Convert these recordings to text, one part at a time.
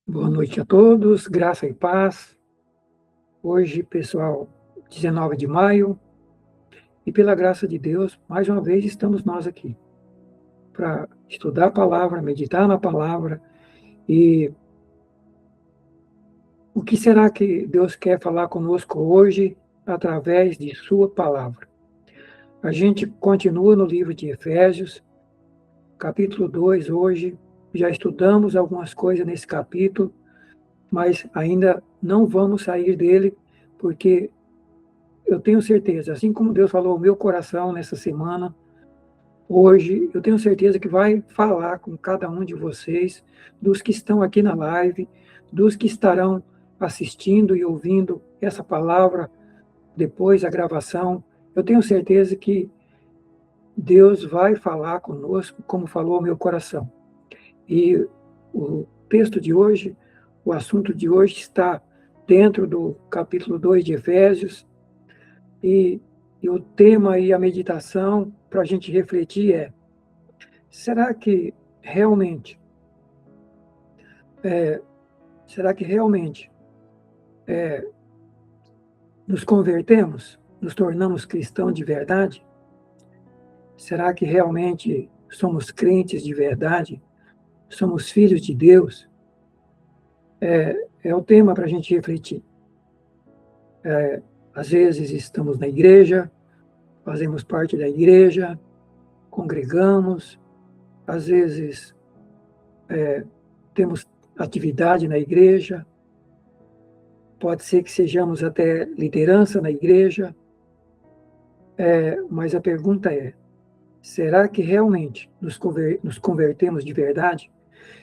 Boa noite a todos, graça e paz. Hoje, pessoal, 19 de maio, e pela graça de Deus, mais uma vez estamos nós aqui para estudar a palavra, meditar na palavra. E o que será que Deus quer falar conosco hoje através de sua palavra? A gente continua no livro de Efésios, capítulo 2 hoje. Já estudamos algumas coisas nesse capítulo, mas ainda não vamos sair dele, porque eu tenho certeza, assim como Deus falou ao meu coração nessa semana, hoje, eu tenho certeza que vai falar com cada um de vocês, dos que estão aqui na live, dos que estarão assistindo e ouvindo essa palavra depois da gravação. Eu tenho certeza que Deus vai falar conosco, como falou ao meu coração. E o texto de hoje, o assunto de hoje está dentro do capítulo 2 de Efésios, e o tema e a meditação para a gente refletir é: será que realmente, será que realmente nos convertemos, nos tornamos cristãos de verdade? Será que realmente somos crentes de verdade? Somos filhos de Deus? É o tema para a gente refletir. Às vezes estamos na igreja, fazemos parte da igreja, congregamos, às vezes temos atividade na igreja, pode ser que sejamos até liderança na igreja, mas a pergunta é: será que realmente nos convertemos de verdade?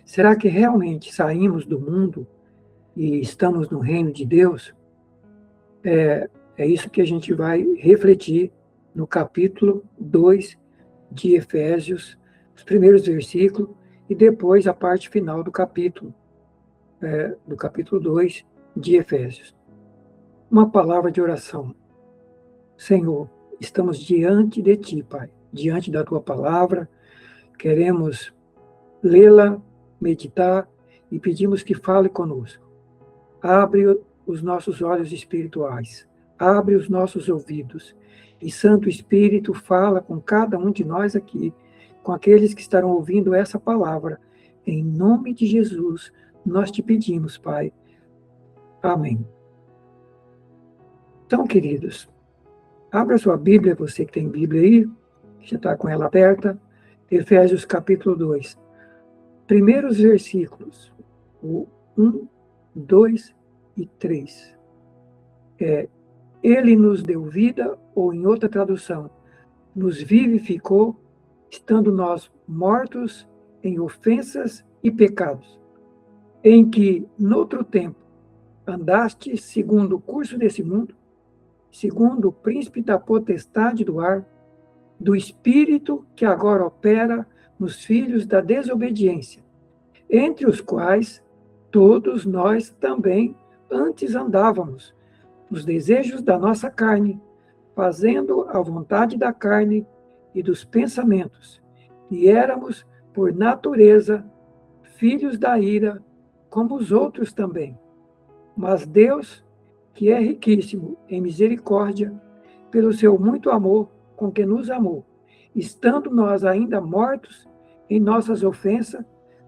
Será que realmente saímos do mundo e estamos no reino de Deus? É isso que a gente vai refletir no capítulo 2 de Efésios, os primeiros versículos, e depois a parte final do capítulo 2 de Efésios. Uma palavra de oração. Senhor, estamos diante de Ti, Pai, diante da Tua palavra, queremos lê-la, meditar e pedimos que fale conosco. Abre os nossos olhos espirituais, abre os nossos ouvidos, e Santo Espírito fala com cada um de nós aqui, com aqueles que estarão ouvindo essa palavra. Em nome de Jesus, nós te pedimos, Pai. Amém. Então, queridos, abra sua Bíblia, você que tem Bíblia aí, já está com ela aberta, Efésios capítulo 2. Primeiros versículos, o 1, 2 e 3. Ele nos deu vida, ou em outra tradução, nos vivificou, estando nós mortos em ofensas e pecados, em que, noutro tempo, andaste segundo o curso desse mundo, segundo o príncipe da potestade do ar, do espírito que agora opera nos filhos da desobediência, entre os quais todos nós também antes andávamos, nos desejos da nossa carne, fazendo a vontade da carne e dos pensamentos, e éramos, por natureza, filhos da ira, como os outros também. Mas Deus, que é riquíssimo em misericórdia, pelo seu muito amor com que nos amou, estando nós ainda mortos em nossas ofensas,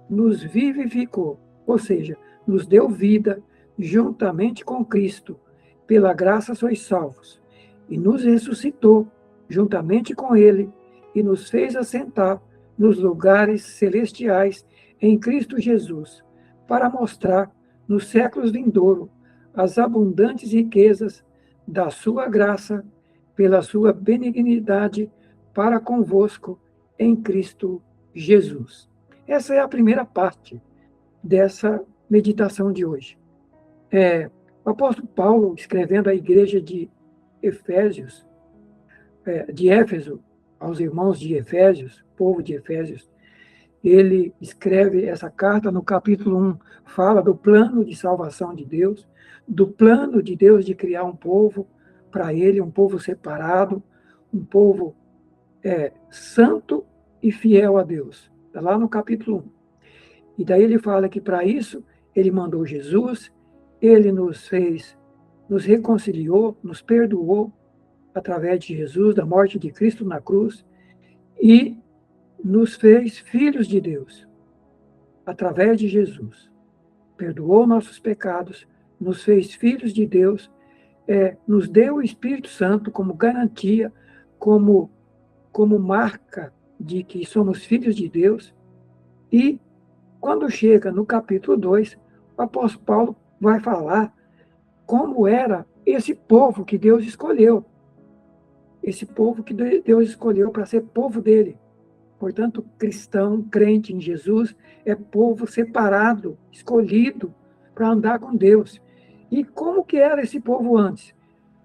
nos vivificou, ou seja, nos deu vida juntamente com Cristo. Pela graça sois salvos, e nos ressuscitou juntamente com Ele, e nos fez assentar nos lugares celestiais em Cristo Jesus, para mostrar nos séculos vindouros as abundantes riquezas da sua graça, pela sua benignidade para convosco em Cristo Jesus. Essa é a primeira parte dessa meditação de hoje. O apóstolo Paulo, escrevendo à igreja de Efésios, de Éfeso, aos irmãos de Efésios, povo de Efésios, ele escreve essa carta no capítulo 1, fala do plano de salvação de Deus, do plano de Deus de criar um povo para ele, um povo separado, um povo santo e fiel a Deus. Está lá no capítulo 1. E daí ele fala que para isso Ele mandou Jesus, ele nos reconciliou, nos perdoou através de Jesus, da morte de Cristo na cruz, e nos fez filhos de Deus através de Jesus. Perdoou nossos pecados, nos fez filhos de Deus, nos deu o Espírito Santo como garantia, como marca de que somos filhos de Deus. E quando chega no capítulo 2, o apóstolo Paulo vai falar como era esse povo que Deus escolheu. Esse povo que Deus escolheu para ser povo dele. Portanto, cristão, crente em Jesus, é povo separado, escolhido para andar com Deus. E como que era esse povo antes?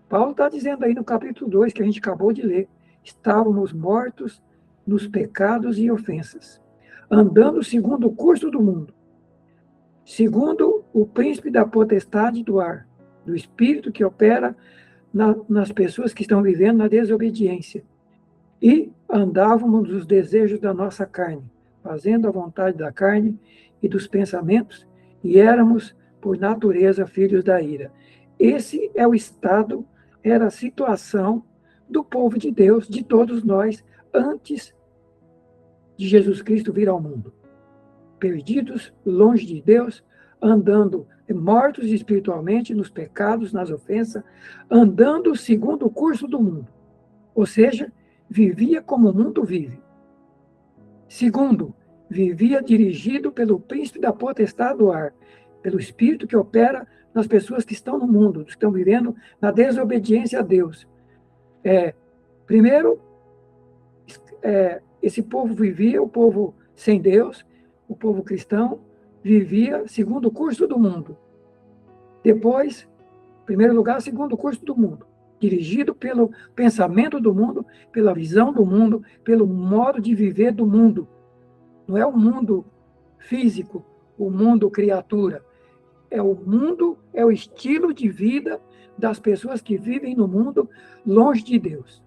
Paulo está dizendo aí no capítulo 2, que a gente acabou de ler, estávamos mortos nos pecados e ofensas, andando segundo o curso do mundo, segundo o príncipe da potestade do ar, do espírito que opera nas pessoas que estão vivendo na desobediência. E andávamos nos desejos da nossa carne, fazendo a vontade da carne e dos pensamentos, e éramos, por natureza, filhos da ira. Esse é o estado, era a situação do povo de Deus, de todos nós, antes de Jesus Cristo vir ao mundo. Perdidos, longe de Deus, andando mortos espiritualmente nos pecados, nas ofensas, andando segundo o curso do mundo. Ou seja, vivia como o mundo vive. Segundo, vivia dirigido pelo príncipe da potestade do ar, pelo espírito que opera nas pessoas que estão no mundo, que estão vivendo na desobediência a Deus. Primeiro, esse povo vivia, o povo sem Deus, o povo cristão, vivia segundo o curso do mundo. Depois, em primeiro lugar, segundo o curso do mundo, dirigido pelo pensamento do mundo, pela visão do mundo, pelo modo de viver do mundo. Não é o mundo físico, o mundo criatura. É o mundo, é o estilo de vida das pessoas que vivem no mundo longe de Deus.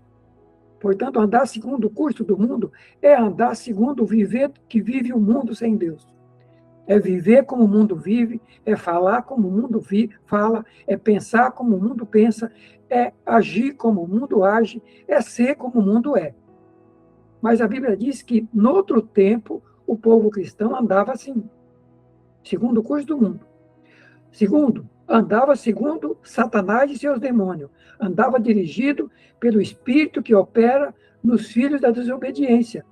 Portanto, andar segundo o curso do mundo é andar segundo o viver que vive o mundo sem Deus. É viver como o mundo vive, é falar como o mundo fala, é pensar como o mundo pensa, é agir como o mundo age, é ser como o mundo é. Mas a Bíblia diz que, no outro tempo, o povo cristão andava assim, segundo o curso do mundo. Segundo, andava segundo Satanás e seus demônios. Andava dirigido pelo espírito que opera nos filhos da desobediência.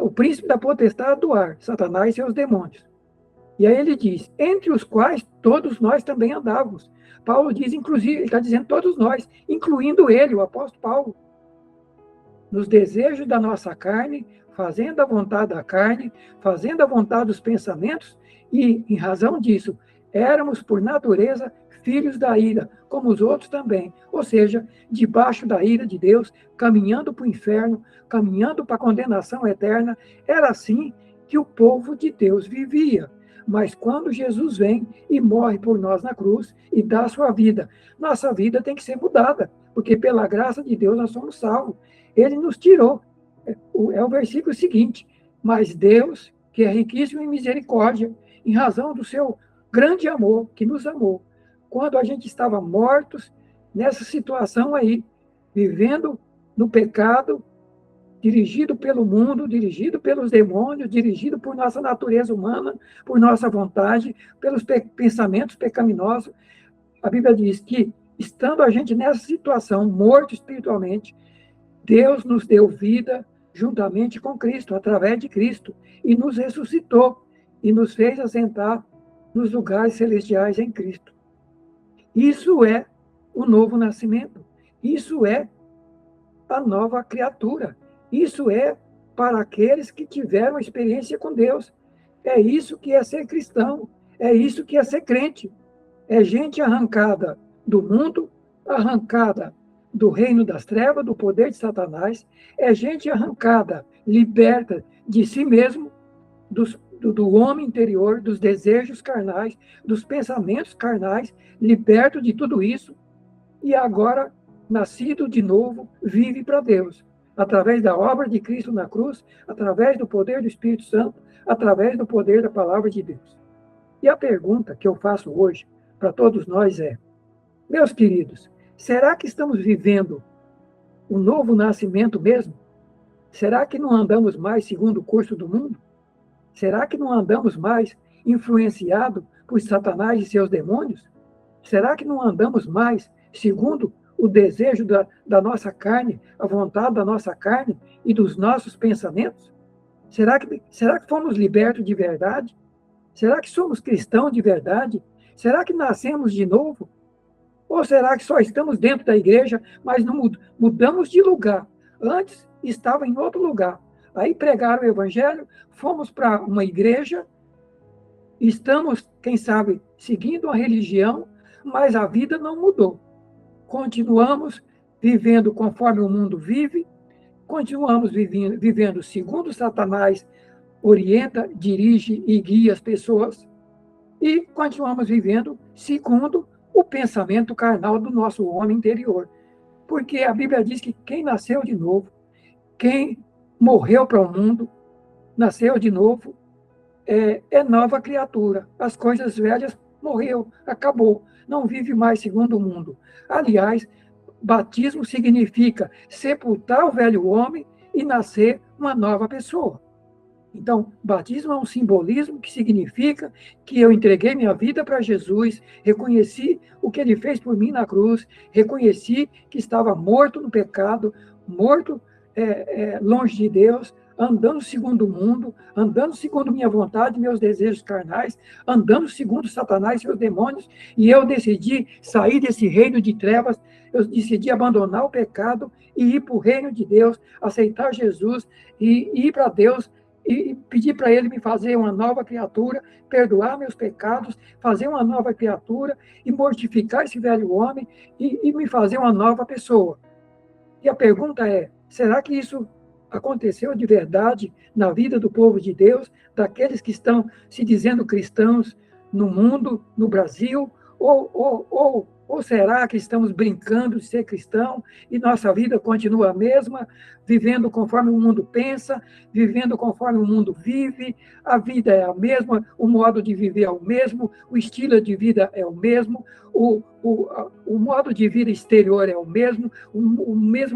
O príncipe da potestade do ar, Satanás e seus demônios. E aí ele diz, entre os quais todos nós também andávamos. Paulo diz, inclusive, ele está dizendo todos nós, incluindo ele, o apóstolo Paulo. Nos desejos da nossa carne, fazendo a vontade da carne, fazendo a vontade dos pensamentos, e, em razão disso, éramos, por natureza, filhos da ira, como os outros também. Ou seja, debaixo da ira de Deus, caminhando para o inferno, caminhando para a condenação eterna. Era assim que o povo de Deus vivia. Mas quando Jesus vem e morre por nós na cruz e dá a sua vida, nossa vida tem que ser mudada, porque pela graça de Deus nós somos salvos. Ele nos tirou. É o versículo seguinte. Mas Deus, que é riquíssimo em misericórdia, em razão do seu grande amor, que nos amou, quando a gente estava mortos, nessa situação aí, vivendo no pecado, dirigido pelo mundo, dirigido pelos demônios, dirigido por nossa natureza humana, por nossa vontade, pelos pensamentos pecaminosos. A Bíblia diz que, estando a gente nessa situação, morto espiritualmente, Deus nos deu vida juntamente com Cristo, através de Cristo, e nos ressuscitou, e nos fez assentar nos lugares celestiais em Cristo. Isso é o novo nascimento. Isso é a nova criatura. Isso é para aqueles que tiveram experiência com Deus. É isso que é ser cristão. É isso que é ser crente. É gente arrancada do mundo, arrancada do reino das trevas, do poder de Satanás. É gente arrancada, liberta de si mesmo, do homem interior, dos desejos carnais, dos pensamentos carnais, liberto de tudo isso, e agora, nascido de novo, vive para Deus, através da obra de Cristo na cruz, através do poder do Espírito Santo, através do poder da palavra de Deus. E a pergunta que eu faço hoje para todos nós é: meus queridos, será que estamos vivendo um novo nascimento mesmo? Será que não andamos mais segundo o curso do mundo? Será que não andamos mais influenciados por Satanás e seus demônios? Será que não andamos mais segundo o desejo da nossa carne, a vontade da nossa carne e dos nossos pensamentos? Será que fomos libertos de verdade? Será que somos cristãos de verdade? Será que nascemos de novo? Ou será que só estamos dentro da igreja, mas não mudamos de lugar? Antes estava em outro lugar. Aí pregaram o evangelho, fomos para uma igreja, estamos, quem sabe, seguindo a religião, mas a vida não mudou. Continuamos vivendo conforme o mundo vive, continuamos vivendo segundo Satanás orienta, dirige e guia as pessoas, e continuamos vivendo segundo o pensamento carnal do nosso homem interior. Porque a Bíblia diz que quem nasceu de novo, quem morreu para o mundo, nasceu de novo, é nova criatura. As coisas velhas morreu, acabou, não vive mais segundo o mundo. Aliás, batismo significa sepultar o velho homem e nascer uma nova pessoa. Então, batismo é um simbolismo que significa que eu entreguei minha vida para Jesus, reconheci o que ele fez por mim na cruz, reconheci que estava morto no pecado, morto longe de Deus, andando segundo o mundo, andando segundo minha vontade, meus desejos carnais, andando segundo Satanás e seus demônios, e eu decidi sair desse reino de trevas, eu decidi abandonar o pecado e ir para o reino de Deus, aceitar Jesus e ir para Deus, e pedir para ele me fazer uma nova criatura, perdoar meus pecados, fazer uma nova criatura e mortificar esse velho homem e me fazer uma nova pessoa. E a pergunta é, será que isso aconteceu de verdade na vida do povo de Deus, daqueles que estão se dizendo cristãos no mundo, no Brasil, ou será que estamos brincando de ser cristão e nossa vida continua a mesma, vivendo conforme o mundo pensa, vivendo conforme o mundo vive, a vida é a mesma, o modo de viver é o mesmo, o estilo de vida é o mesmo, o modo de vida exterior é o mesmo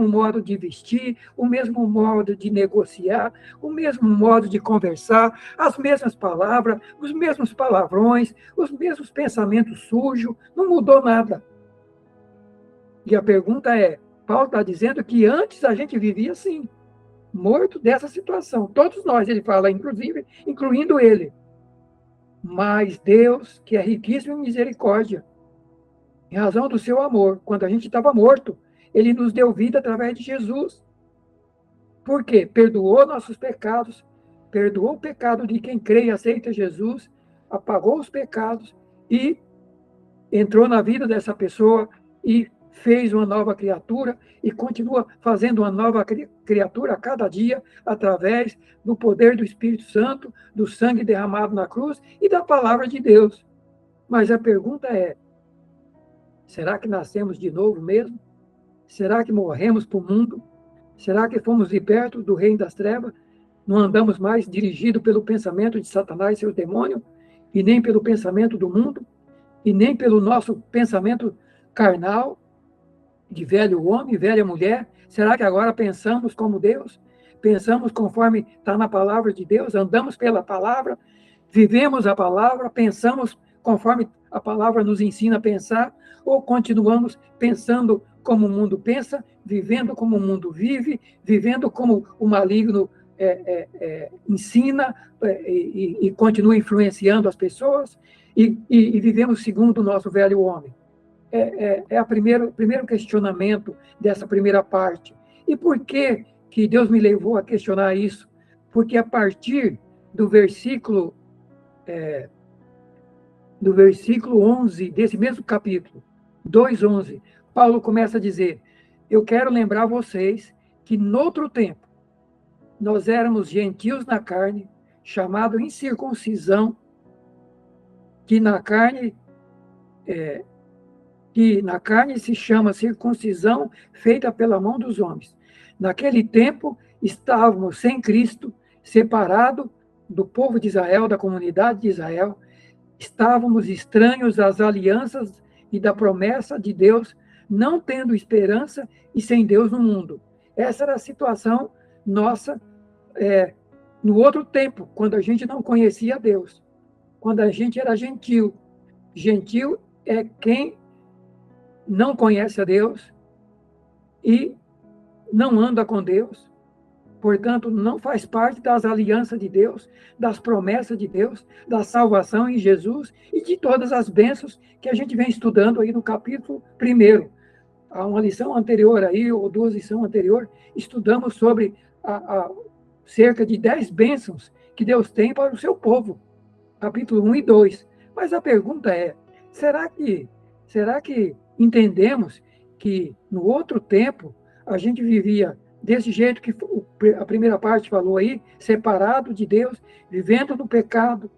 modo de vestir, o mesmo modo de negociar, o mesmo modo de conversar, as mesmas palavras, os mesmos palavrões, os mesmos pensamentos sujos, não mudou nada. E a pergunta é, Paulo está dizendo que antes a gente vivia assim, morto dessa situação. Todos nós, ele fala, inclusive, incluindo ele. Mas Deus, que é riquíssimo em misericórdia, em razão do seu amor, quando a gente estava morto, ele nos deu vida através de Jesus. Por quê? Perdoou nossos pecados, perdoou o pecado de quem crê e aceita Jesus, apagou os pecados e entrou na vida dessa pessoa e fez uma nova criatura e continua fazendo uma nova criatura a cada dia através do poder do Espírito Santo, do sangue derramado na cruz e da palavra de Deus. Mas a pergunta é, será que nascemos de novo mesmo? Será que morremos para o mundo? Será que fomos libertos do reino das trevas? Não andamos mais dirigidos pelo pensamento de Satanás e seu demônio? E nem pelo pensamento do mundo? E nem pelo nosso pensamento carnal, de velho homem, velha mulher? Será que agora pensamos como Deus? Pensamos conforme está na palavra de Deus? Andamos pela palavra? Vivemos a palavra? Pensamos conforme a palavra nos ensina a pensar? Ou continuamos pensando como o mundo pensa, vivendo como o mundo vive, vivendo como o maligno ensina e continua influenciando as pessoas? E vivemos segundo o nosso velho homem? É o primeiro questionamento dessa primeira parte. E por que Deus me levou a questionar isso? Porque a partir do versículo 11 desse mesmo capítulo, 2:11, Paulo começa a dizer, eu quero lembrar vocês que noutro tempo nós éramos gentios na carne, chamado incircuncisão, que na carne se chama circuncisão feita pela mão dos homens. Naquele tempo, estávamos sem Cristo, separados do povo de Israel, da comunidade de Israel, estávamos estranhos às alianças e da promessa de Deus, não tendo esperança e sem Deus no mundo. Essa era a situação nossa no outro tempo, quando a gente não conhecia Deus, quando a gente era gentil. Gentil é quem não conhece a Deus e não anda com Deus, portanto, não faz parte das alianças de Deus, das promessas de Deus, da salvação em Jesus e de todas as bênçãos que a gente vem estudando aí no capítulo 1. Há uma lição anterior aí, ou 2 lições anteriores, estudamos sobre cerca de 10 bênçãos que Deus tem para o seu povo, capítulo 1 e 2. Mas a pergunta é, será que entendemos que no outro tempo a gente vivia desse jeito que a primeira parte falou aí, separado de Deus, vivendo no pecado,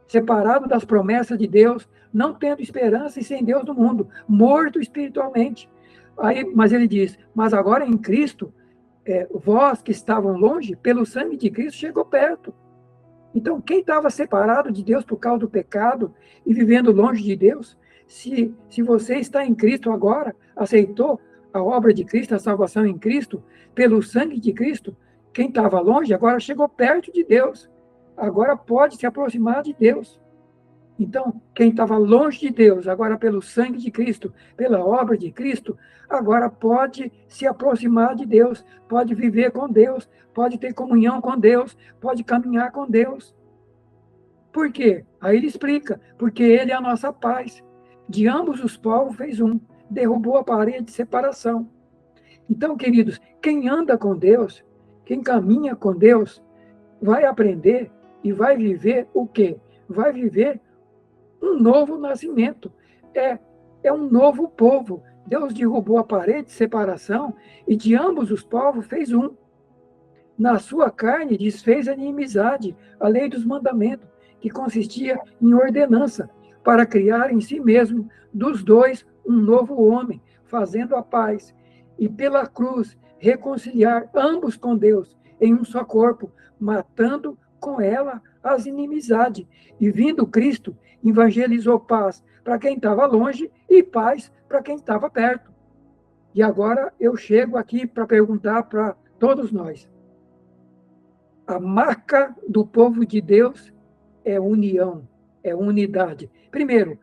separado das promessas de Deus, não tendo esperança e sem Deus no mundo, morto espiritualmente. Aí, mas ele diz, mas agora em Cristo, vós que estavam longe, pelo sangue de Cristo chegou perto. Então, quem estava separado de Deus por causa do pecado e vivendo longe de Deus, se você está em Cristo agora, aceitou a obra de Cristo, a salvação em Cristo, pelo sangue de Cristo, quem estava longe agora chegou perto de Deus. Agora pode se aproximar de Deus. Então, quem estava longe de Deus, agora pelo sangue de Cristo, pela obra de Cristo, agora pode se aproximar de Deus, pode viver com Deus, pode ter comunhão com Deus, pode caminhar com Deus. Por quê? Aí ele explica, porque ele é a nossa paz. De ambos os povos fez um, derrubou a parede de separação. Então, queridos, quem anda com Deus, quem caminha com Deus, vai aprender e vai viver o quê? Vai viver um novo nascimento. É um novo povo. Deus derrubou a parede de separação e de ambos os povos fez um. Na sua carne desfez a inimizade, a lei dos mandamentos, que consistia em ordenança, para criar em si mesmo, dos dois, um novo homem, fazendo a paz, e pela cruz reconciliar ambos com Deus em um só corpo, matando com ela as inimizades. E vindo Cristo, evangelizou paz para quem estava longe e paz para quem estava perto. E agora eu chego aqui para perguntar para todos nós. A marca do povo de Deus é união, é unidade. Primeiro,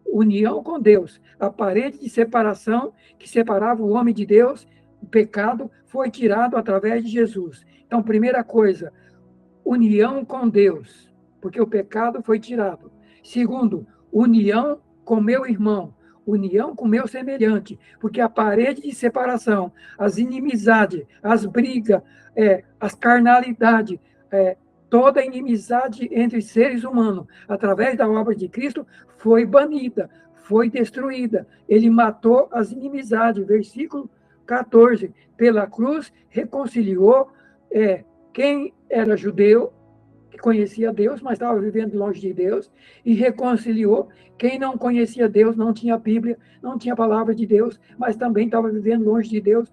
união com Deus. A parede de separação que separava o homem de Deus, o pecado, foi tirado através de Jesus. Então, primeira coisa, união com Deus, porque o pecado foi tirado. Segundo, união com meu irmão, união com meu semelhante, porque a parede de separação, as inimizades, as brigas, as carnalidades, toda a inimizade entre seres humanos, através da obra de Cristo, foi banida, foi destruída. Ele matou as inimizades, versículo 14, pela cruz reconciliou quem era judeu, que conhecia Deus, mas estava vivendo longe de Deus, e reconciliou quem não conhecia Deus, não tinha Bíblia, não tinha palavra de Deus, mas também estava vivendo longe de Deus.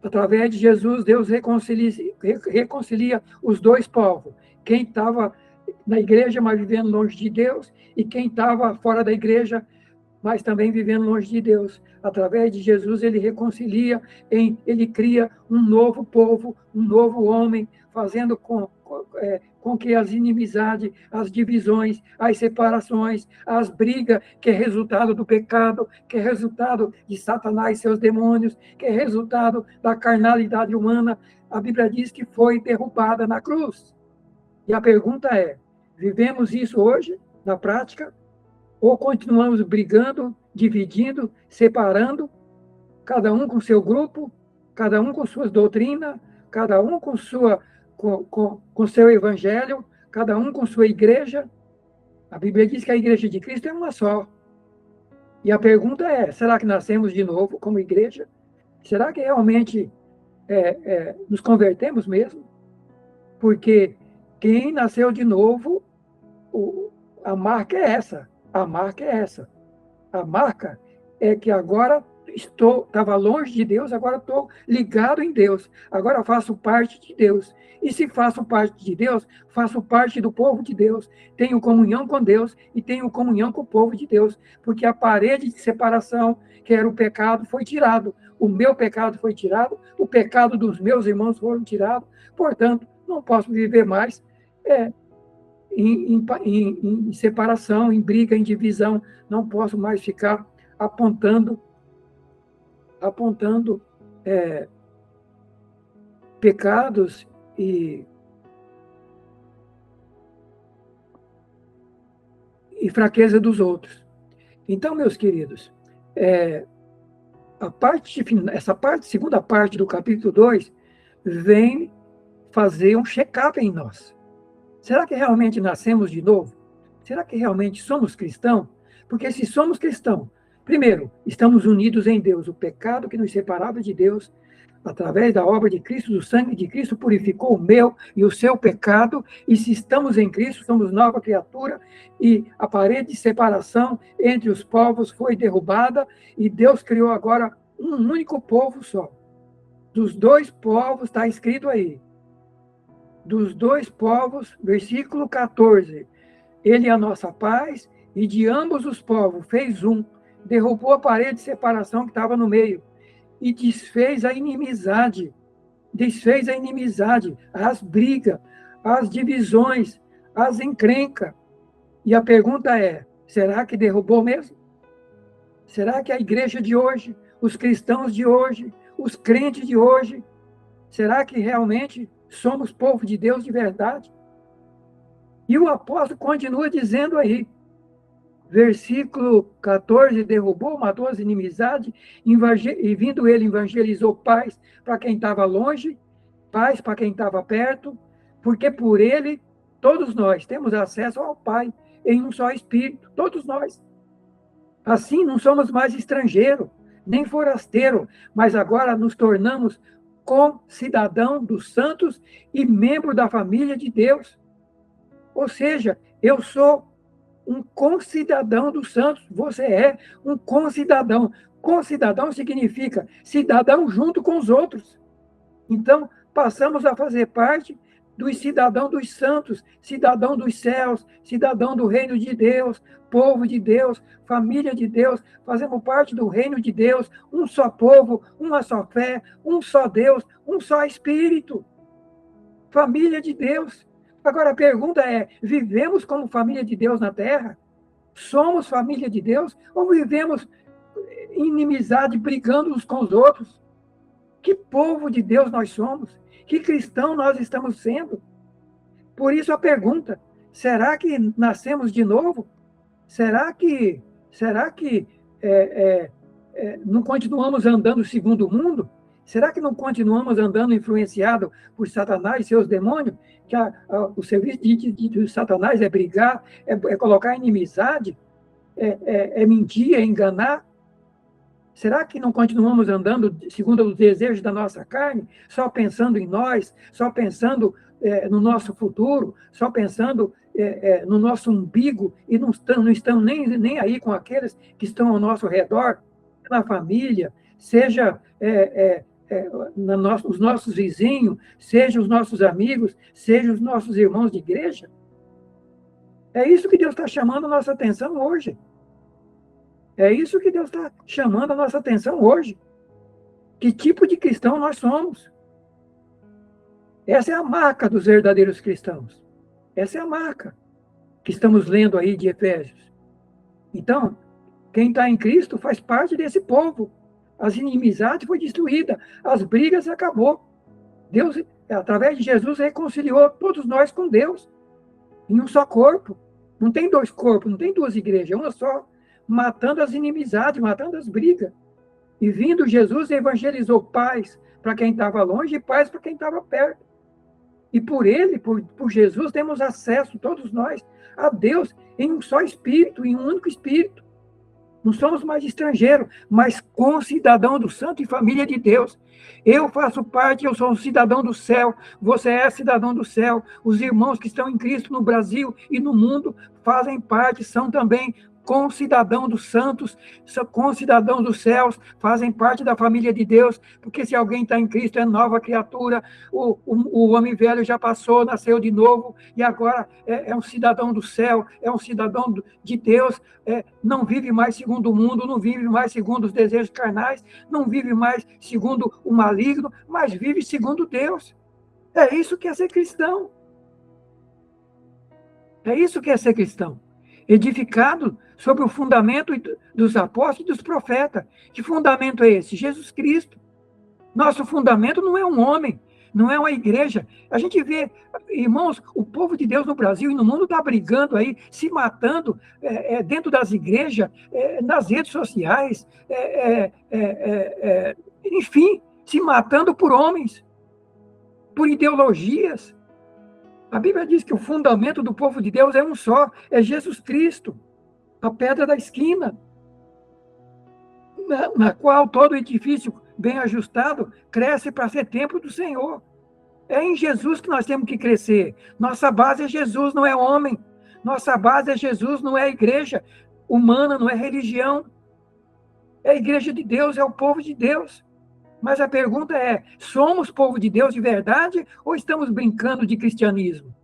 Através de Jesus, Deus reconcilia os dois povos. Quem estava na igreja, mas vivendo longe de Deus, e quem estava fora da igreja, mas também vivendo longe de Deus. Através de Jesus, ele reconcilia, ele cria um novo povo, um novo homem, fazendo com que as inimizades, as divisões, as separações, as brigas, que é resultado do pecado, que é resultado de Satanás e seus demônios, que é resultado da carnalidade humana, a Bíblia diz que foi derrubada na cruz. E a pergunta é, vivemos isso hoje, na prática, ou continuamos brigando, dividindo, separando, cada um com seu grupo, cada um com suas doutrinas, cada um com seu evangelho, cada um com sua igreja? A Bíblia diz que a igreja de Cristo é uma só. E a pergunta é, será que nascemos de novo como igreja? Será que realmente nos convertemos mesmo? Porque quem nasceu de novo, a marca é essa. A marca é essa. A marca é que agora estava longe de Deus, agora estou ligado em Deus. Agora faço parte de Deus. E se faço parte de Deus, faço parte do povo de Deus. Tenho comunhão com Deus e tenho comunhão com o povo de Deus. Porque a parede de separação, que era o pecado, foi tirado. O meu pecado foi tirado, o pecado dos meus irmãos foram tirados. Portanto, não posso viver mais em separação, em briga, em divisão. Não posso mais ficar apontando pecados e fraqueza dos outros. Então, meus queridos, segunda parte do capítulo 2 vem fazer um check-up em nós. Será que realmente nascemos de novo? Será que realmente somos cristãos? Porque se somos cristãos, primeiro, estamos unidos em Deus. O pecado que nos separava de Deus, através da obra de Cristo, do sangue de Cristo, purificou o meu e o seu pecado. E se estamos em Cristo, somos nova criatura. E a parede de separação entre os povos foi derrubada. E Deus criou agora um único povo só. Dos dois povos, está escrito aí. Dos dois povos, versículo 14. Ele é a nossa paz, e de ambos os povos fez um. Derrubou a parede de separação que estava no meio e desfez a inimizade, as brigas, as divisões, as encrencas. E a pergunta é, será que derrubou mesmo? Será que a igreja de hoje, os cristãos de hoje, os crentes de hoje, será que realmente somos povo de Deus de verdade? E o apóstolo continua dizendo aí, versículo 14, derrubou, matou as inimizades, e vindo ele evangelizou paz para quem estava longe, paz para quem estava perto, porque por ele, todos nós temos acesso ao Pai, em um só Espírito, todos nós. Assim, não somos mais estrangeiros, nem forasteiro, mas agora nos tornamos concidadão dos santos e membro da família de Deus. Ou seja, eu sou um concidadão dos santos, você é um concidadão. Concidadão significa cidadão junto com os outros. Então, passamos a fazer parte dos cidadãos dos santos, cidadão dos céus, cidadão do reino de Deus, povo de Deus, família de Deus, fazemos parte do reino de Deus, um só povo, uma só fé, um só Deus, um só Espírito. Família de Deus. Agora a pergunta é, vivemos como família de Deus na Terra? Somos família de Deus? Ou vivemos em inimizade, brigando uns com os outros? Que povo de Deus nós somos? Que cristão nós estamos sendo? Por isso a pergunta, será que nascemos de novo? Será que não continuamos andando segundo o mundo? Será que não continuamos andando influenciado por Satanás e seus demônios? Que o serviço de Satanás é brigar, é colocar inimizade, é mentir, é enganar? Será que não continuamos andando segundo os desejos da nossa carne, só pensando em nós, só pensando no nosso futuro, só pensando no nosso umbigo e não estamos nem aí com aqueles que estão ao nosso redor, na família, seja os nossos vizinhos, seja os nossos amigos, seja os nossos irmãos de igreja? É isso que Deus está chamando a nossa atenção hoje. É isso que Deus está chamando a nossa atenção hoje. Que tipo de cristão nós somos? Essa é a marca dos verdadeiros cristãos. Essa é a marca que estamos lendo aí de Efésios. Então, quem está em Cristo faz parte desse povo. As inimizades foram destruídas, as brigas acabou. Deus, através de Jesus, reconciliou todos nós com Deus, em um só corpo. Não tem dois corpos, não tem duas igrejas, é uma só, matando as inimizades, matando as brigas. E vindo Jesus, evangelizou paz para quem estava longe e paz para quem estava perto. E por ele, por Jesus, temos acesso, todos nós, a Deus em um só Espírito, em um único Espírito. Não somos mais estrangeiros, mas concidadão do santo e família de Deus. Eu faço parte, eu sou um cidadão do céu, você é cidadão do céu. Os irmãos que estão em Cristo no Brasil e no mundo fazem parte, são também concidadão dos santos, concidadão dos céus, fazem parte da família de Deus, porque se alguém está em Cristo é nova criatura, o homem velho já passou, nasceu de novo, e agora é um cidadão do céu, é um cidadão de Deus, não vive mais segundo o mundo, não vive mais segundo os desejos carnais, não vive mais segundo o maligno, mas vive segundo Deus. É isso que é ser cristão. É isso que é ser cristão. Edificado sobre o fundamento dos apóstolos e dos profetas. Que fundamento é esse? Jesus Cristo. Nosso fundamento não é um homem, não é uma igreja. A gente vê, irmãos, o povo de Deus no Brasil e no mundo está brigando aí, se matando dentro das igrejas, nas redes sociais, enfim, se matando por homens, por ideologias. A Bíblia diz que o fundamento do povo de Deus é um só, é Jesus Cristo, a pedra da esquina, na qual todo edifício bem ajustado cresce para ser templo do Senhor. É em Jesus que nós temos que crescer. Nossa base é Jesus, não é homem. Nossa base é Jesus, não é igreja humana, não é religião. É a igreja de Deus, é o povo de Deus. Mas a pergunta é, somos povo de Deus de verdade ou estamos brincando de cristianismo?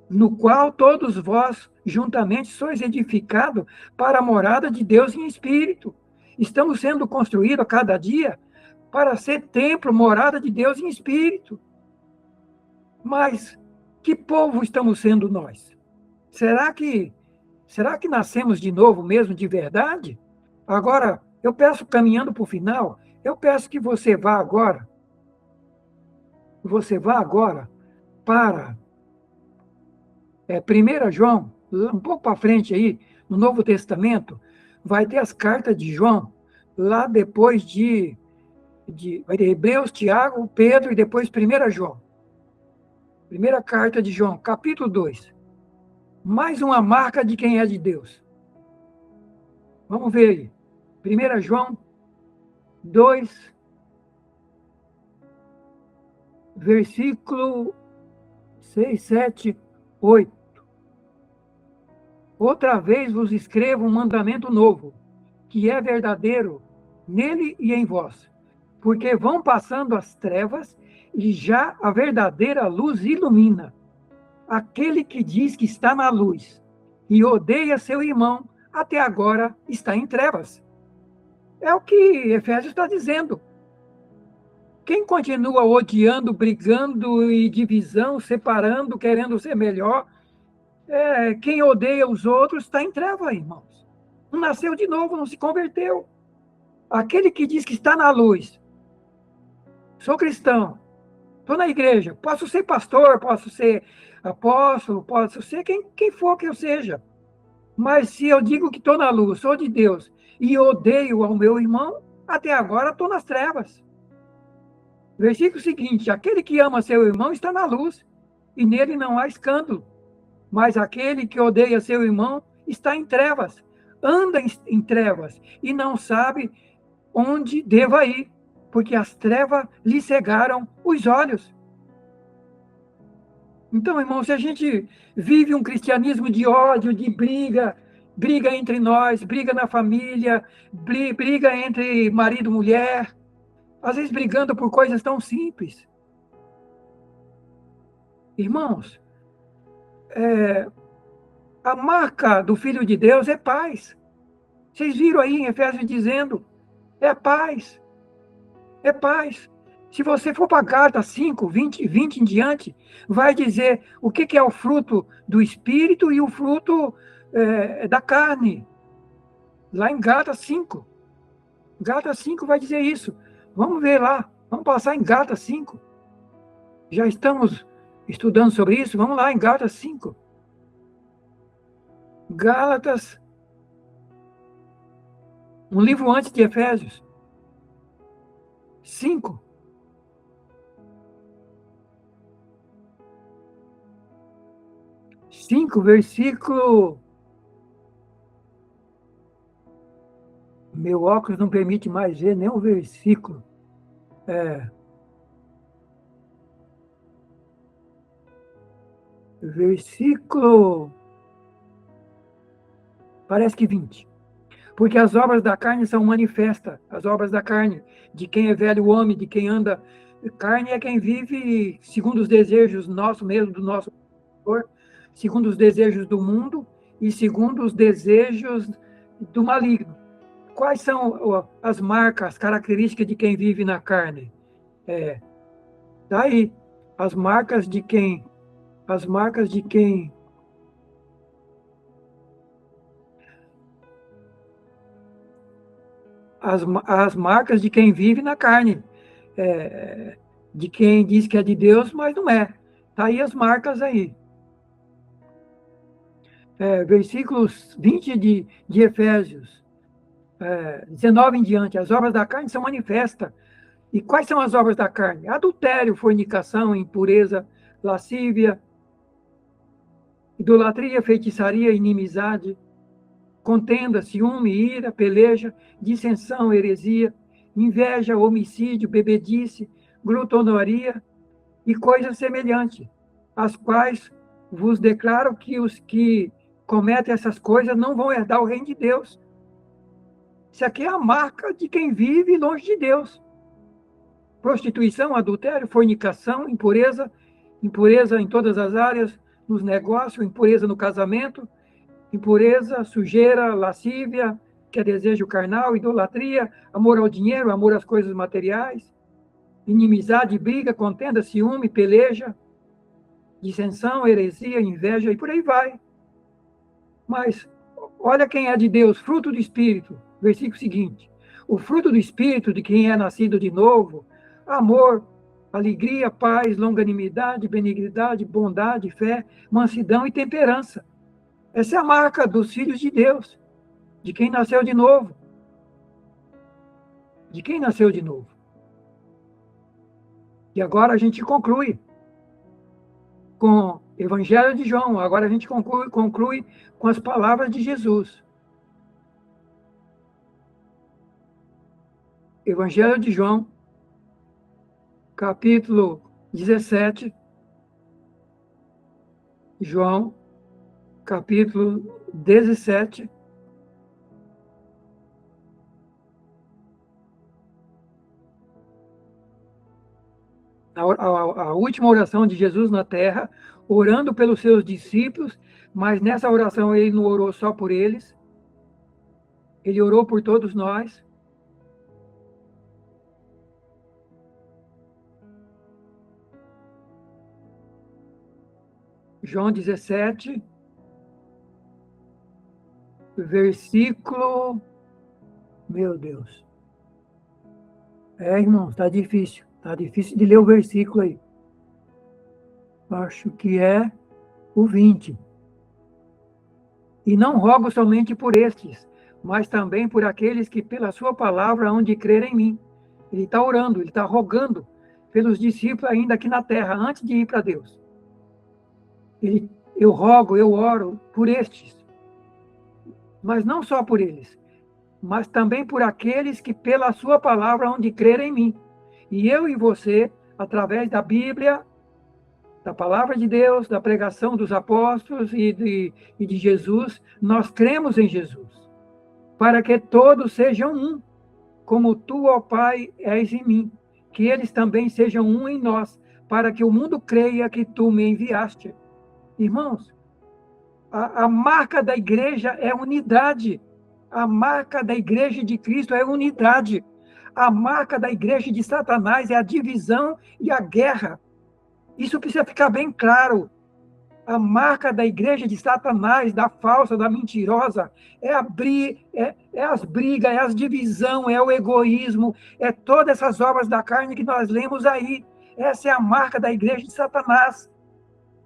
No qual todos vós, juntamente, sois edificados para a morada de Deus em espírito. Estamos sendo construídos a cada dia para ser templo, morada de Deus em espírito. Mas que povo estamos sendo nós? Será que nascemos de novo mesmo, de verdade? Agora, eu peço, caminhando para o final, eu peço que você vá agora para 1 João, um pouco para frente aí, no Novo Testamento, vai ter as cartas de João, lá depois vai ter Hebreus, Tiago, Pedro e depois 1 João. Primeira carta de João, capítulo 2. Mais uma marca de quem é de Deus. Vamos ver aí. 1 João 2, versículo 6, 7, 8. Outra vez vos escrevo um mandamento novo, que é verdadeiro nele e em vós, porque vão passando as trevas e já a verdadeira luz ilumina. Aquele que diz que está na luz e odeia seu irmão, até agora está em trevas. É o que Efésios está dizendo. Quem continua odiando, brigando e divisão, separando, querendo ser melhor, quem odeia os outros está em treva, irmãos. Não nasceu de novo, não se converteu. Aquele que diz que está na luz, sou cristão, estou na igreja, posso ser pastor, posso ser apóstolo, posso ser quem for que eu seja. Mas se eu digo que estou na luz, sou de Deus, e odeio ao meu irmão, até agora estou nas trevas. Versículo seguinte, aquele que ama seu irmão está na luz, e nele não há escândalo. Mas aquele que odeia seu irmão está em trevas, anda em trevas, e não sabe onde deva ir, porque as trevas lhe cegaram os olhos. Então, irmão, se a gente vive um cristianismo de ódio, de briga, briga entre nós, briga na família, briga entre marido e mulher, às vezes brigando por coisas tão simples. Irmãos, a marca do Filho de Deus é paz. Vocês viram aí em Efésios dizendo, é paz. É paz. Se você for para Gálatas 5, 20 em diante, vai dizer o que é o fruto do Espírito e o fruto da carne. Lá em Gálatas 5. Gálatas 5 vai dizer isso. Vamos ver lá. Vamos passar em Gálatas 5. Já estamos estudando sobre isso. Vamos lá em Gálatas 5. Gálatas, um livro antes de Efésios. 5. Versículo. Meu óculos não permite mais ver nenhum versículo. Versículo Parece que 20. Porque as obras da carne são manifestas, as obras da carne, de quem é velho homem, de quem anda. Carne é quem vive segundo os desejos nossos mesmo, do nosso corpo, segundo os desejos do mundo e segundo os desejos do maligno. Quais são as marcas, as características de quem vive na carne? Daí, as marcas de quem as marcas de quem vive na carne, de quem diz que é de Deus, mas não é. Tá aí as marcas aí. Versículos 20 de Efésios, 19 em diante, as obras da carne são manifestas. E quais são as obras da carne? Adultério, fornicação, impureza, lascívia, idolatria, feitiçaria, inimizade, contenda, ciúme, ira, peleja, dissensão, heresia, inveja, homicídio, bebedice, glutonaria e coisas semelhantes, as quais vos declaro que os que cometem essas coisas não vão herdar o reino de Deus. Isso aqui é a marca de quem vive longe de Deus. Prostituição, adultério, fornicação, impureza em todas as áreas, nos negócios, impureza no casamento, impureza, sujeira, lascívia, que é desejo carnal, idolatria, amor ao dinheiro, amor às coisas materiais, inimizade, briga, contenda, ciúme, peleja, dissensão, heresia, inveja, e por aí vai. Mas olha quem é de Deus, fruto do Espírito, versículo seguinte. O fruto do Espírito de quem é nascido de novo, amor, alegria, paz, longanimidade, benignidade, bondade, fé, mansidão e temperança. Essa é a marca dos filhos de Deus, de quem nasceu de novo. De quem nasceu de novo. E agora a gente conclui com o Evangelho de João. Agora a gente conclui com as palavras de Jesus. Evangelho de João, capítulo 17. João, capítulo 17. A última oração de Jesus na terra, orando pelos seus discípulos, mas nessa oração ele não orou só por eles, ele orou por todos nós. João 17, versículo... Meu Deus. Irmão, está difícil. Está difícil de ler o versículo aí. Acho que é o 20. E não rogo somente por estes, mas também por aqueles que pela sua palavra hão de crer em mim. Ele está orando, ele está rogando pelos discípulos ainda aqui na terra, antes de ir para Deus. Eu rogo, eu oro por estes, mas não só por eles, mas também por aqueles que pela sua palavra hão de crer em mim. E eu e você, através da Bíblia, da palavra de Deus, da pregação dos apóstolos e de Jesus, nós cremos em Jesus, para que todos sejam um, como tu, ó Pai, és em mim, que eles também sejam um em nós, para que o mundo creia que tu me enviaste. Irmãos, a marca da igreja é unidade. A marca da igreja de Cristo é unidade. A marca da igreja de Satanás é a divisão e a guerra. Isso precisa ficar bem claro. A marca da igreja de Satanás, da falsa, da mentirosa, é as brigas, é as divisão, é o egoísmo, é todas essas obras da carne que nós lemos aí. Essa é a marca da igreja de Satanás.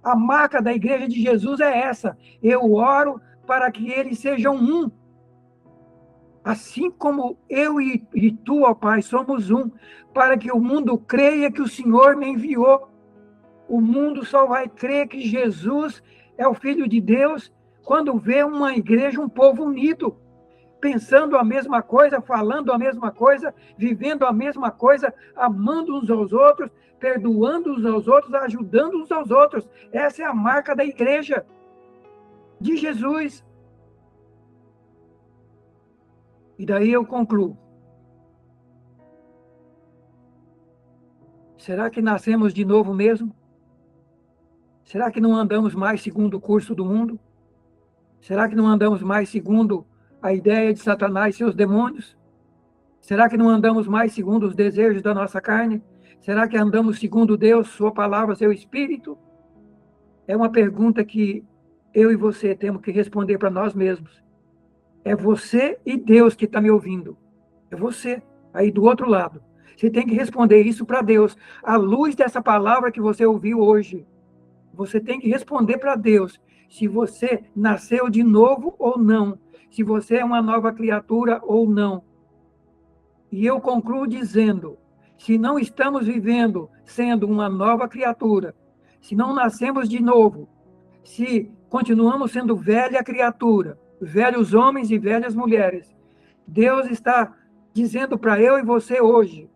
A marca da igreja de Jesus é essa. Eu oro para que eles sejam um. Assim como eu e tu, ó Pai, somos um, para que o mundo creia que o Senhor me enviou. O mundo só vai crer que Jesus é o Filho de Deus quando vê uma igreja, um povo unido, pensando a mesma coisa, falando a mesma coisa, vivendo a mesma coisa, amando uns aos outros, perdoando uns aos outros, ajudando uns aos outros. Essa é a marca da igreja de Jesus. E daí eu concluo. Será que nascemos de novo mesmo? Será que não andamos mais segundo o curso do mundo? Será que não andamos mais segundo a ideia de Satanás e seus demônios? Será que não andamos mais segundo os desejos da nossa carne? Será que andamos segundo Deus, sua palavra, seu espírito? É uma pergunta que eu e você temos que responder para nós mesmos. É você e Deus que está me ouvindo. É você, aí do outro lado. Você tem que responder isso para Deus. À luz dessa palavra que você ouviu hoje, você tem que responder para Deus se você nasceu de novo ou não. Se você é uma nova criatura ou não. E eu concluo dizendo, se não estamos vivendo sendo uma nova criatura, se não nascemos de novo, se continuamos sendo velha criatura, velhos homens e velhas mulheres, Deus está dizendo para eu e você hoje,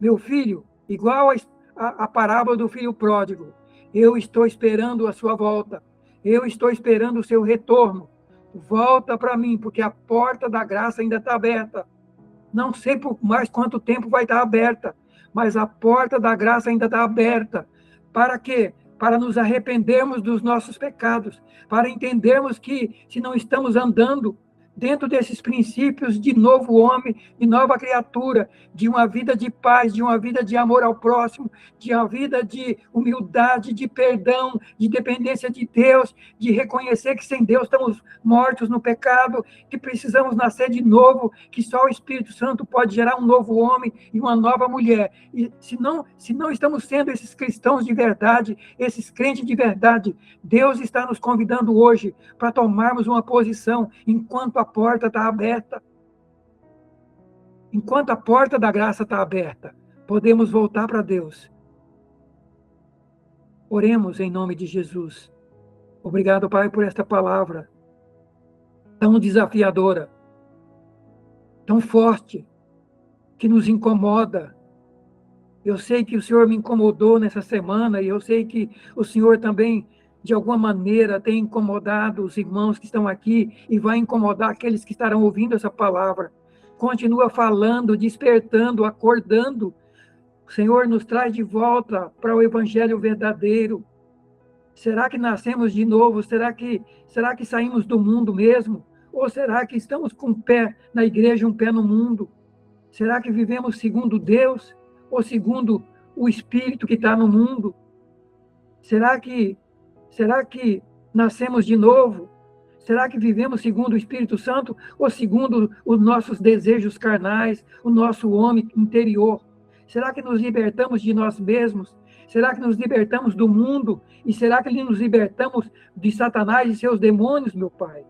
meu filho, igual a parábola do filho pródigo, eu estou esperando a sua volta, eu estou esperando o seu retorno, volta para mim, porque a porta da graça ainda está aberta. Não sei por mais quanto tempo vai estar aberta, mas a porta da graça ainda está aberta. Para quê? Para nos arrependermos dos nossos pecados, para entendermos que se não estamos andando dentro desses princípios de novo homem, de nova criatura, de uma vida de paz, de uma vida de amor ao próximo, de uma vida de humildade, de perdão, de dependência de Deus, de reconhecer que sem Deus estamos mortos no pecado, que precisamos nascer de novo, que só o Espírito Santo pode gerar um novo homem e uma nova mulher. E se não estamos sendo esses cristãos de verdade, esses crentes de verdade, Deus está nos convidando hoje para tomarmos uma posição enquanto a porta está aberta. Enquanto a porta da graça está aberta, podemos voltar para Deus. Oremos em nome de Jesus. Obrigado, Pai, por esta palavra tão desafiadora, tão forte, que nos incomoda. Eu sei que o Senhor me incomodou nessa semana e eu sei que o Senhor também, de alguma maneira, tem incomodado os irmãos que estão aqui e vai incomodar aqueles que estarão ouvindo essa palavra. Continua falando, despertando, acordando. O Senhor nos traz de volta para o evangelho verdadeiro. Será que nascemos de novo? Será que saímos do mundo mesmo? Ou será que estamos com um pé na igreja e um pé no mundo? Será que vivemos segundo Deus ou segundo o Espírito que está no mundo? Será que nascemos de novo? Será que vivemos segundo o Espírito Santo ou segundo os nossos desejos carnais, o nosso homem interior? Será que nos libertamos de nós mesmos? Será que nos libertamos do mundo? E será que nos libertamos de Satanás e seus demônios, meu Pai?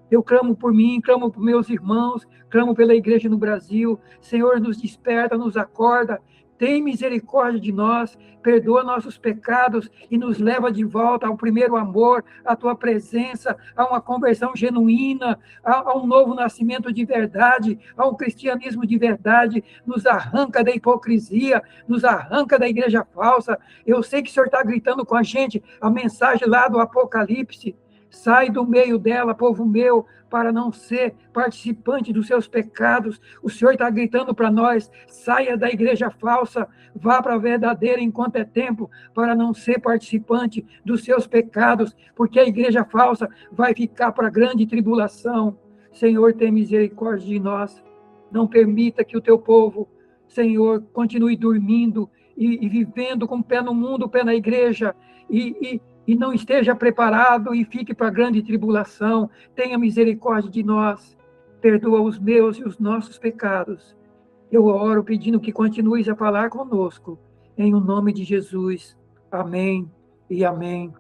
Eu clamo por mim, clamo por meus irmãos, clamo pela igreja no Brasil. Senhor, nos desperta, nos acorda, tem misericórdia de nós, perdoa nossos pecados e nos leva de volta ao primeiro amor, à tua presença, a uma conversão genuína, a um novo nascimento de verdade, a um cristianismo de verdade. Nos arranca da hipocrisia, nos arranca da igreja falsa. Eu sei que o Senhor está gritando com a gente a mensagem lá do Apocalipse. Sai do meio dela, povo meu, para não ser participante dos seus pecados. O Senhor está gritando para nós, saia da igreja falsa, vá para a verdadeira enquanto é tempo, para não ser participante dos seus pecados, porque a igreja falsa vai ficar para a grande tribulação. Senhor, tem misericórdia de nós. Não permita que o teu povo, Senhor, continue dormindo e vivendo com o pé no mundo, o pé na igreja, e não esteja preparado e fique para a grande tribulação. Tenha misericórdia de nós, perdoa os meus e os nossos pecados. Eu oro pedindo que continues a falar conosco, em o nome de Jesus. Amém e amém.